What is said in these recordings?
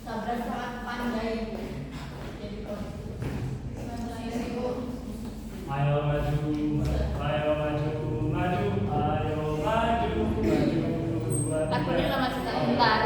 Tabrak sangat pandai. Ayo maju, ayo maju, maju, ayo maju, maju. Lagunya lama sebentar.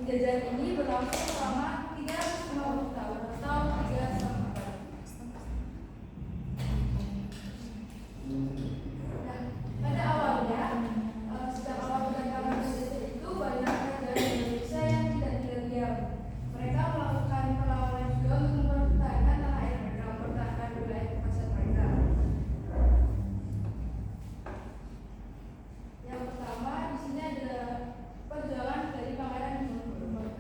Penjajahan ini berlangsung selama 350 tahun atau 3 abad. Nah, pada awalnya, sejak awal perdagangan Indonesia itu banyak kerajaan Indonesia yang tidak diam. Mereka melakukan perlawanan juga untuk mempertahankan tanah air mereka, mempertahankan wilayah kekuasaan mereka. Yang pertama di sini adalah perjuangan dari Pangeran Diponegoro.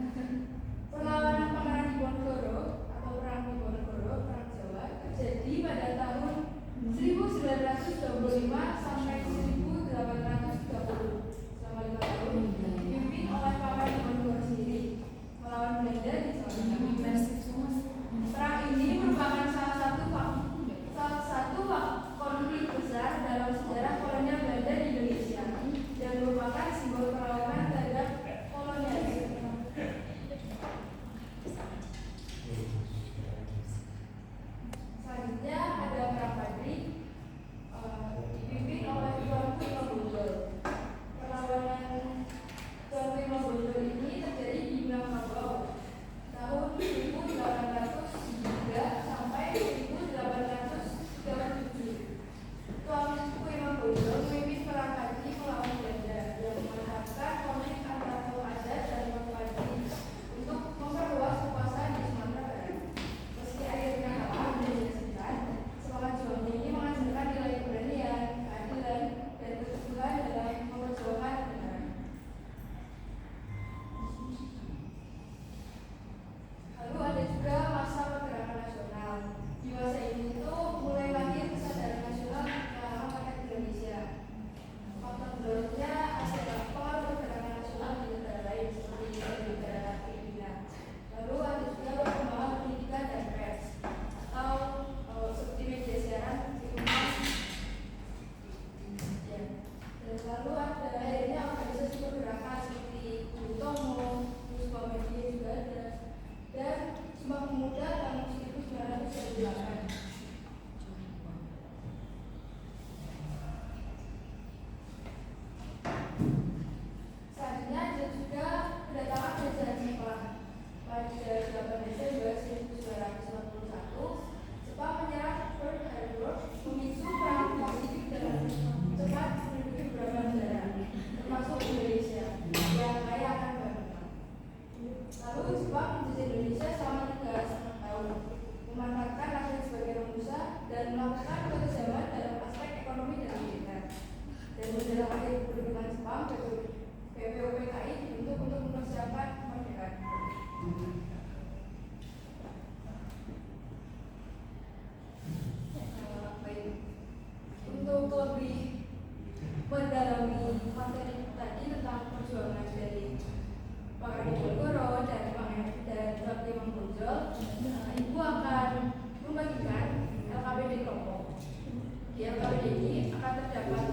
Perlawanan Pangeran Diponegoro atau Perang Diponegoro, Perang Jawa, terjadi pada tahun 1925 sampai 1830. Selama 5 tahun dipimpin oleh Pangeran Diponegoro sendiri melawan Belanda di Jawa Tengah. Perang ini merupakan salah satu konflik besar dalam sejarah kolonial Belanda di Indonesia dan merupakan simbol perlawanan terhadap kolonialisme. Selanjutnya ada Perang Padri, dipimpin tahun ini akan terdapat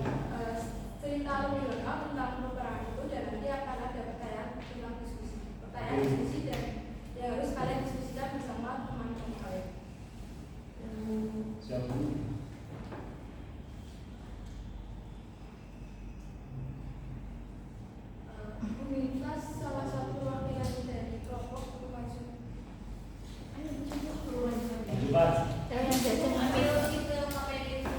cerita lebih lengkap tentang peperangan itu, dan nanti akan ada pertanyaan tentang diskusi dan yang harus kalian diskusikan bersama teman-teman kalian. Siap. Meminta salah satu perwakilan dari kelompok untuk maju. Ayo, coba. Cepat. Ambil itu pakai itu.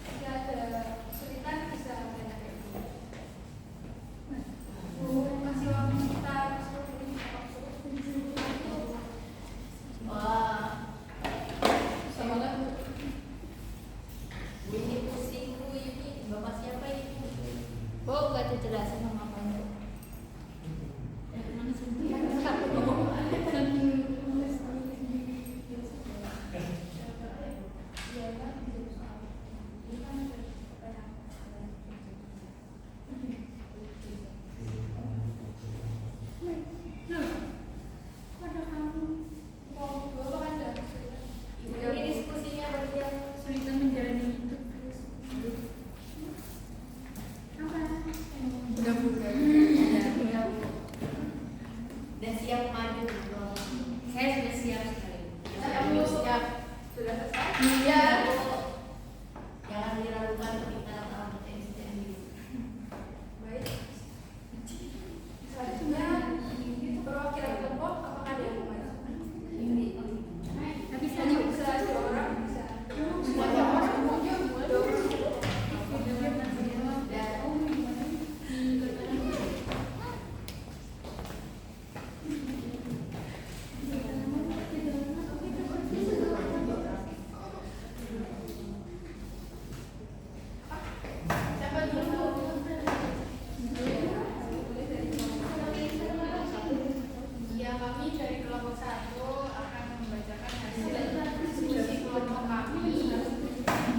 Jika ada kesulitan bisa tanya ke ibu. Kasih waktu sekitar 10 menit. Wah, semangat Bu. Bu, ini pusing Bu, ini bapak siapa ini? Oh, nggak dijelasin sama apa itu. Mana sih? Ini diskusinya berarti yang Kesulitan menjalani hidup. udah siap maju belum? Saya sudah siap sekali. Saya belum siap. Sudah selesai? Iya. Jangan diragukan kita akan STM. Baik. Selanjutnya perwakilan kelompok, apakah ada yang mau maju? Tapi saya juga Bisa 2 orang, bisa. Siapa dulu? Ya, kami dari kelompok 1 akan membacakan hasil diskusi kelompok kami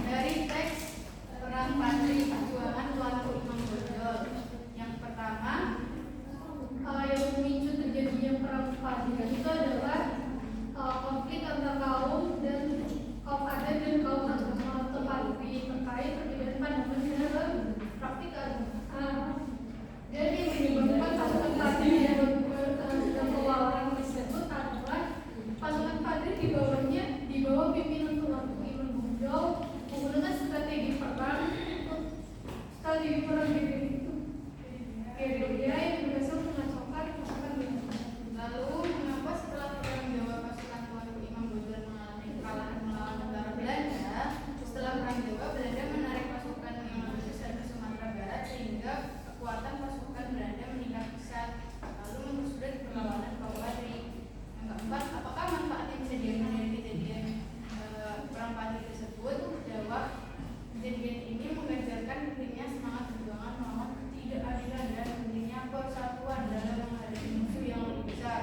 dari teks Perang Patri Perjuangan Tuanku Imam Bonjol. Yang pertama, yang memicu terjadinya perang Patri itu adalah konflik antar kaum dan kaum adat dan kaum agama atau Patri terkait perbedaan pandangan dalam praktik agama. Dan yang menyebabkan pasukan Patri dan pewawalan tersebut adalah pasukan Patri di bawah pimpinan Tuanku Imam Bonjol menggunakan strategi perang gerilya yang berhasil mengacaukan pasukan Belanda. Lalu, mengapa setelah perang Jawa pasukan Tuanku Imam Bonjol mengalami kekalahan melawan tentara Belanda? Setelah perang Jawa, Belanda menarik pasukan yang lebih besar ke Sumatera Barat sehingga kekuatan pasukan Belanda meningkat pesat, lalu mempersulit perlawanan kaum Patri. Yang keempat, apakah manfaat yang bisa diambil dari kejadian perang Patri tersebut? Jawab, kejadian ini mengajarkan pentingnya semangat perjuangan melawan ketidakadilan dan pentingnya persatuan dalam menghadapi musuh yang lebih besar.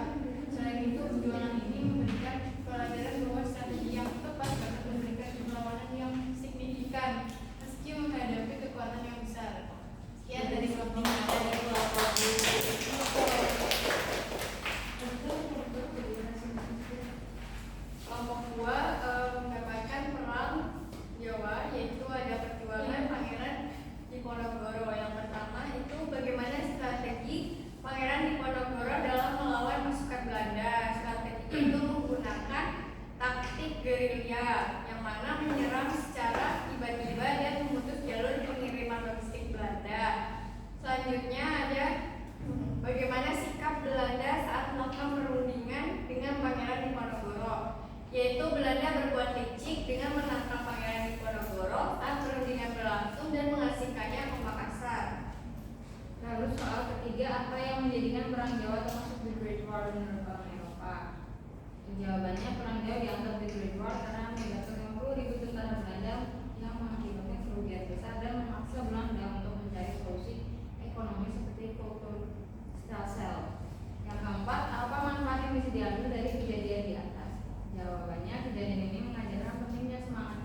Selain itu, perjuangan ini memberikan pelajaran bahwa strategi yang tepat dapat memberikan perlawanan yang signifikan meski menghadapi kekuatan yang besar. Sekian dari kelompok Kelompok 2 mendapatkan perang Jawa, yaitu ada perjuangan Pangeran Diponegoro. Yang pertama itu bagaimana strategi Pangeran Diponegoro dalam melawan pasukan Belanda. Strategi itu menggunakan taktik gerilya, yang mana menyerang secara tiba-tiba dan memutus jalur pengiriman logistik Belanda. Selanjutnya ada bagaimana sikap Belanda saat melakukan perundingan dengan Pangeran Diponegoro, yaitu Belanda berbuat licik dengan menangkap Pangeran Diponegoro saat perundingan berlangsung dan mengasingkannya ke Makassar. Lalu soal ketiga, apa yang menjadikan perang Jawa termasuk The Great War menurut orang Eropa? Jawabannya, perang Jawa dianggap The Great War karena melibatkan 50.000 tentara Belanda yang mengakibatkan kerugian besar dan memaksa Belanda untuk mencari solusi ekonomi seperti kultur Stelsel. Yang keempat, apa manfaat yang bisa diambil dari kejadian di atas? Jawabannya, kejadian ini mengajarkan pentingnya semangat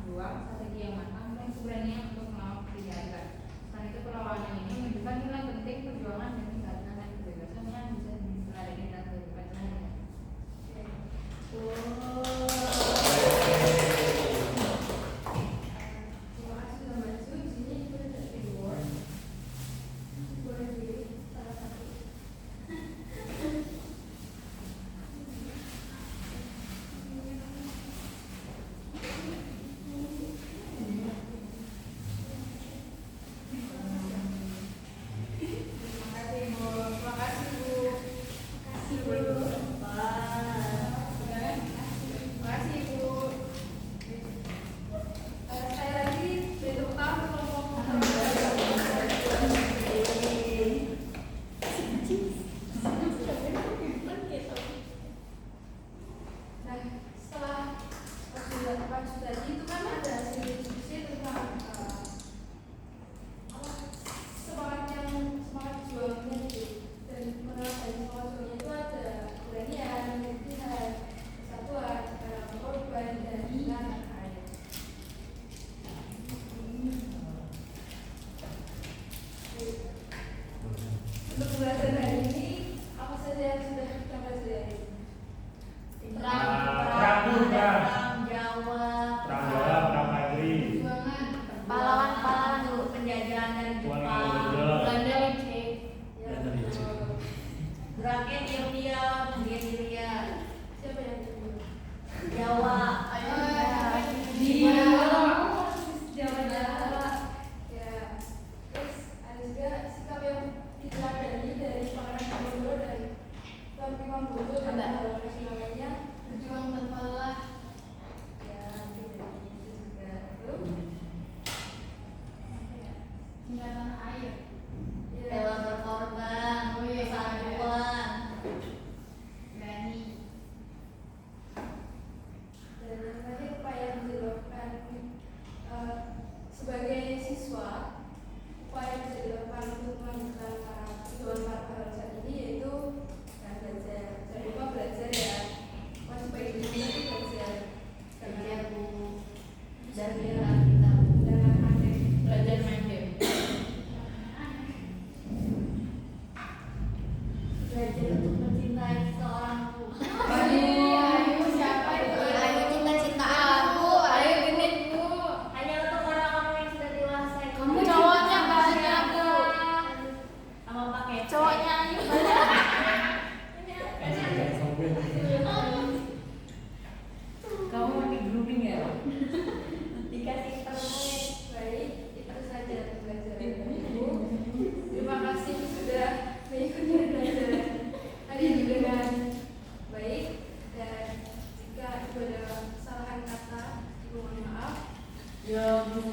Ya Bu.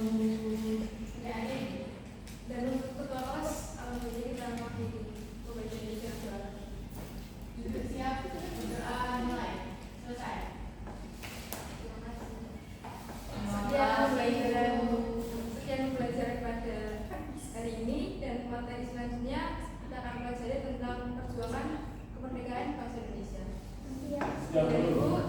Dan untuk ketua kelas, alhamdulillah kita mewakili pembaca Indonesia juara. Sudah siap, berdoa mulai. Selesai. Terima kasih. Sekian Sekian pembelajaran pada hari ini, dan materi selanjutnya kita akan pelajari tentang perjuangan kemerdekaan bangsa Indonesia. Siap, Bu. Ibu,